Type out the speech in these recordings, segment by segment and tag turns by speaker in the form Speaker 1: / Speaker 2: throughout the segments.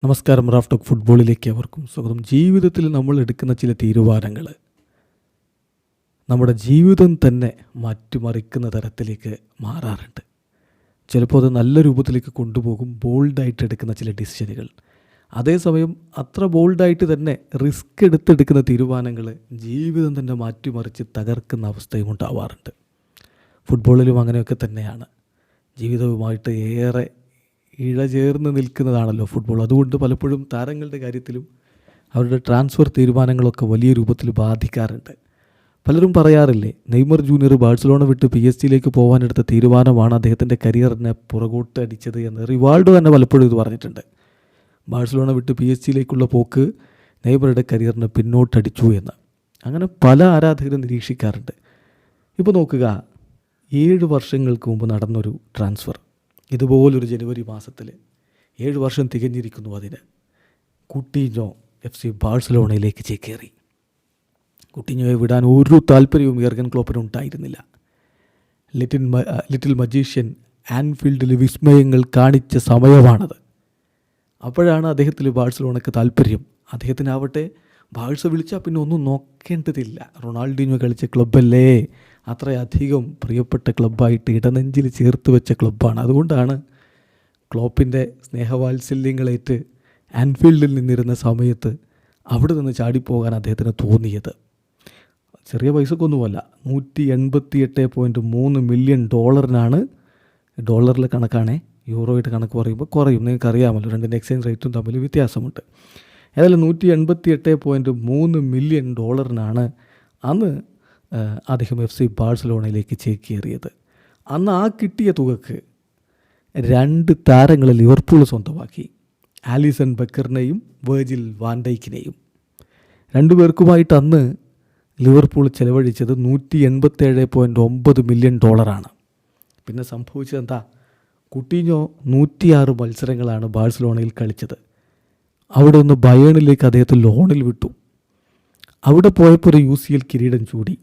Speaker 1: നമസ്കാരം. Raf talk ഫുട്ബോളിലേക്ക് അവർക്കും സ്വാഗതം. ജീവിതത്തിൽ നമ്മൾ എടുക്കുന്ന ചില തീരുമാനങ്ങൾ നമ്മുടെ ജീവിതം തന്നെ മാറ്റിമറിക്കുന്ന തരത്തിലേക്ക് മാറാറുണ്ട്. ചിലപ്പോൾ അത് നല്ല രൂപത്തിലേക്ക് കൊണ്ടുപോകും, ബോൾഡായിട്ട് എടുക്കുന്ന ചില ഡിസിഷനുകൾ. അതേസമയം അത്ര ബോൾഡായിട്ട് തന്നെ റിസ്ക് എടുത്തെടുക്കുന്ന തീരുമാനങ്ങൾ ജീവിതം തന്നെ മാറ്റിമറിച്ച് തകർക്കുന്ന അവസ്ഥയും ഉണ്ടാവാറുണ്ട്. ഫുട്ബോളിലും അങ്ങനെയൊക്കെ തന്നെയാണ്. ജീവിതവുമായിട്ട് ഏറെ ഇഴചേർന്ന് നിൽക്കുന്നതാണല്ലോ ഫുട്ബോൾ. അതുകൊണ്ട് പലപ്പോഴും താരങ്ങളുടെ കാര്യത്തിലും അവരുടെ ട്രാൻസ്ഫർ തീരുമാനങ്ങളൊക്കെ വലിയ രൂപത്തിൽ ബാധിക്കാറുണ്ട്. പലരും പറയാറില്ലേ, നെയ്മർ ജൂനിയർ ബാഴ്സലോണ വിട്ട് PSG പോകാനെടുത്ത തീരുമാനമാണ് അദ്ദേഹത്തിൻ്റെ കരിയറിനെ പുറകോട്ട് അടിച്ചത് എന്ന്. റിവാൾഡോ തന്നെ പലപ്പോഴും ഇത് പറഞ്ഞിട്ടുണ്ട്. ബാഴ്സലോണ വിട്ട് PSG പോക്ക് നെയ്മറുടെ കരിയറിനെ പിന്നോട്ടടിച്ചു എന്ന്. അങ്ങനെ പല ആരാധകരും നിരീക്ഷിക്കാറുണ്ട്. ഇപ്പോൾ നോക്കുക, 7 വർഷങ്ങൾക്ക് മുമ്പ് നടന്നൊരു ട്രാൻസ്ഫർ ഇതുപോലൊരു ജനുവരി മാസത്തിൽ 7 വർഷം തികഞ്ഞിരിക്കുന്നു. അതിന് കുട്ടീഞ്ഞോ FC ബാഴ്സലോണയിലേക്ക് ചേക്കേറി. കുട്ടീഞ്ഞോയെ വിടാൻ ഒരു താല്പര്യവും യർഗൻ ക്ലോപ്പിന് ഉണ്ടായിരുന്നില്ല. ലിറ്റിൽ മജീഷ്യൻ ആൻഫീൽഡിൽ വിസ്മയങ്ങൾ കാണിച്ച സമയമാണത്. അപ്പോഴാണ് അദ്ദേഹത്തിൽ ബാഴ്സലോണയ്ക്ക് താല്പര്യം. അദ്ദേഹത്തിനാവട്ടെ ബാഴ്സ വിളിച്ചാൽ പിന്നെ ഒന്നും നോക്കേണ്ടതില്ല. റൊണാൾഡീഞ്ഞോ കളിച്ച ക്ലബ്ബല്ലേ, അത്രയധികം പ്രിയപ്പെട്ട ക്ലബ്ബായിട്ട് ഇടനെഞ്ചിൽ ചേർത്ത് വെച്ച ക്ലബ്ബാണ്. അതുകൊണ്ടാണ് ക്ലോപ്പിൻ്റെ സ്നേഹവാത്സല്യങ്ങളേറ്റ് ആൻഫീൽഡിൽ നിന്നിരുന്ന സമയത്ത് അവിടെ നിന്ന് ചാടിപ്പോകാൻ അദ്ദേഹത്തിന് തോന്നിയത്. ചെറിയ പൈസക്കൊന്നുമല്ല, $188.3 മില്യൺ. ഡോളറിൽ കണക്കാണേ, യൂറോയുടെ കണക്ക് പറയുമ്പോൾ കുറയും. നിങ്ങൾക്കറിയാമല്ലോ, രണ്ടിൻ്റെ എക്സ്ചേഞ്ച് റേറ്റും തമ്മിൽ വ്യത്യാസമുണ്ട്. ഏതായാലും $188.3 മില്യൺ അന്ന് അദ്ദേഹം FC ബാഴ്സലോണയിലേക്ക് ചേക്കേറിയത്. അന്ന് ആ കിട്ടിയ തുകക്ക് 2 താരങ്ങളെ ലിവർപൂൾ സ്വന്തമാക്കി. ആലിസൺ ബക്കറിനെയും വെർജിൽ വാൻ ഡൈക്കിനെയും. 2 പേർക്കുമായിട്ട് അന്ന് ലിവർപൂൾ ചെലവഴിച്ചത് $187.9 മില്യൺ. പിന്നെ സംഭവിച്ചത് എന്താ? കുട്ടീഞ്ഞോ 106 മത്സരങ്ങളാണ് ബാഴ്സലോണയിൽ കളിച്ചത്. അവിടെ നിന്ന് ബയേണിലേക്ക് അദ്ദേഹത്തെ ലോണിൽ വിട്ടു. അവിടെ പോയപ്പോൾ ഒരു UCL കിരീടം ചൂടി.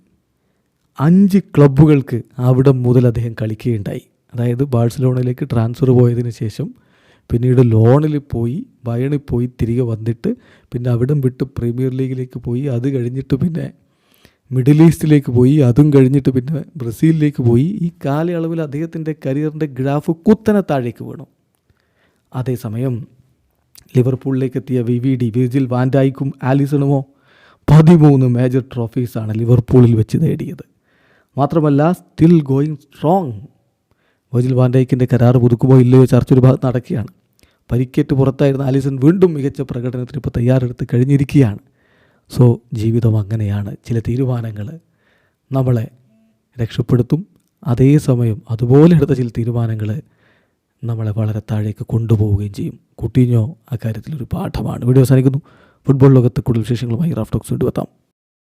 Speaker 1: 5 ക്ലബ്ബുകൾക്ക് അവിടെ മുതൽ അദ്ദേഹം കളിക്കുകയുണ്ടായി. അതായത് ബാഴ്സലോണയിലേക്ക് ട്രാൻസ്ഫർ പോയതിന് ശേഷം പിന്നീട് ലോണിൽ പോയി, ബയേണിൽ പോയി, തിരികെ വന്നിട്ട് പിന്നെ അവിടം വിട്ട് പ്രീമിയർ ലീഗിലേക്ക് പോയി. അത് കഴിഞ്ഞിട്ട് പിന്നെ മിഡിൽ ഈസ്റ്റിലേക്ക് പോയി. അതും കഴിഞ്ഞിട്ട് പിന്നെ ബ്രസീലിലേക്ക് പോയി. ഈ കാലയളവിൽ അദ്ദേഹത്തിൻ്റെ കരിയറിൻ്റെ ഗ്രാഫ് കുത്തനെ താഴേക്ക് വീണു. അതേസമയം ലിവർപൂളിലേക്ക് എത്തിയ വിർജിൽ വാൻ ഡൈക്കും ആലിസണുമോ 13 മേജർ ട്രോഫീസാണ് ലിവർപൂളിൽ വെച്ച് നേടിയത്. മാത്രമല്ല, still going strong. Virgil van ഡൈക്കിൻ്റെ കരാർ പുതുക്കുമോ ഇല്ലയോ ചർച്ച ഒരു ഭാഗത്ത് നടക്കുകയാണ്. പരിക്കേറ്റ് പുറത്തായിരുന്ന ആലിസൺ വീണ്ടും മികച്ച പ്രകടനത്തിന് ഇപ്പോൾ തയ്യാറെടുത്ത് കഴിഞ്ഞിരിക്കുകയാണ്. സോ ജീവിതം അങ്ങനെയാണ്. ചില തീരുമാനങ്ങൾ നമ്മളെ രക്ഷപ്പെടുത്തും. അതേസമയം അതുപോലെ എടുത്ത ചില തീരുമാനങ്ങൾ നമ്മളെ വളരെ താഴേക്ക് കൊണ്ടുപോവുകയും ചെയ്യും. കുട്ടീഞ്ഞോ അക്കാര്യത്തിലൊരു പാഠമാണ്. വീഡിയോ അവസാനിക്കുന്നു. ഫുട്ബോൾ ലോകത്ത് കൂടുതൽ വിശേഷങ്ങളുമായി റാഫ് ടോക്സ് കൊണ്ടുവെത്താം.